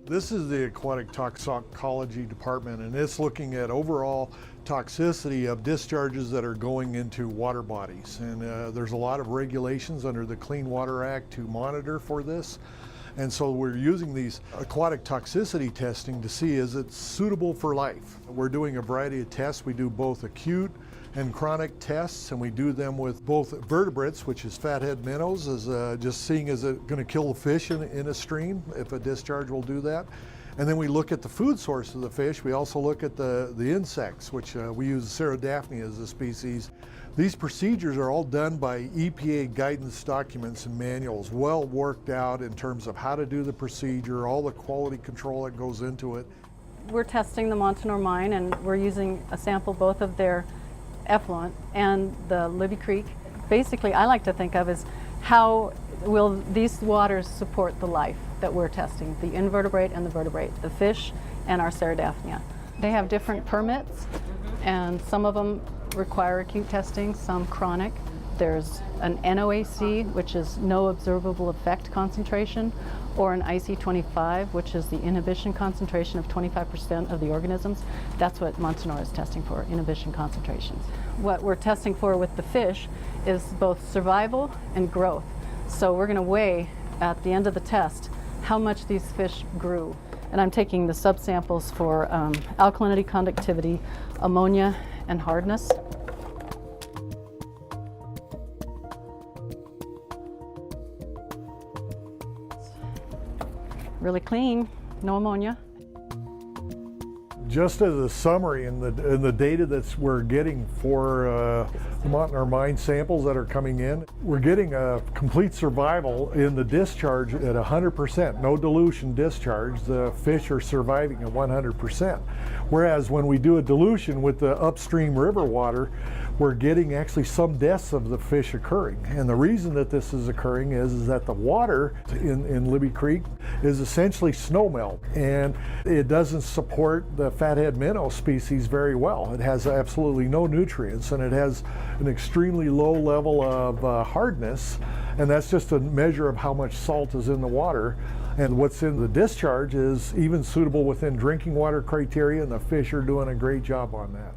This is the aquatic toxicology department, and it's looking at overall toxicity of discharges that are going into water bodies. And there's a lot of regulations under the Clean Water Act to monitor for this. And so we're using these aquatic toxicity testing to see is it suitable for life. We're doing a variety of tests. We do both acute and chronic tests, and we do them with both vertebrates, which is fathead minnows, as just seeing is it going to kill the fish in a stream, if a discharge will do that. And then we look at the food source of the fish. We also look at the insects, which we use Cerodaphnia as a species. These procedures are all done by EPA guidance documents and manuals, well worked out in terms of how to do the procedure, all the quality control that goes into it. We're testing the Montanore Mine, and we're using a sample both of their effluent and the Libby Creek. Basically, I like to think of as how will these waters support the life that we're testing, the invertebrate and the vertebrate, the fish and our Cerodaphnia. They have different permits, and some of them require acute testing, some chronic. There's an NOAC, which is no observable effect concentration, or an IC25, which is the inhibition concentration of 25% of the organisms. That's what Montanore is testing for, inhibition concentrations. What we're testing for with the fish is both survival and growth. So we're going to weigh at the end of the test how much these fish grew. And I'm taking the subsamples for alkalinity, conductivity, ammonia, and hardness. Really clean, no ammonia. Just as a summary in the data that we're getting for the Montanore Mine samples that are coming in, we're getting a complete survival in the discharge at 100%, no dilution discharge. The fish are surviving at 100%. Whereas when we do a dilution with the upstream river water, we're getting actually some deaths of the fish occurring. And the reason that this is occurring is that the water in Libby Creek is essentially snow melt, and it doesn't support the fathead minnow species very well. It has absolutely no nutrients, and it has an extremely low level of hardness, and that's just a measure of how much salt is in the water. And what's in the discharge is even suitable within drinking water criteria, and the fish are doing a great job on that.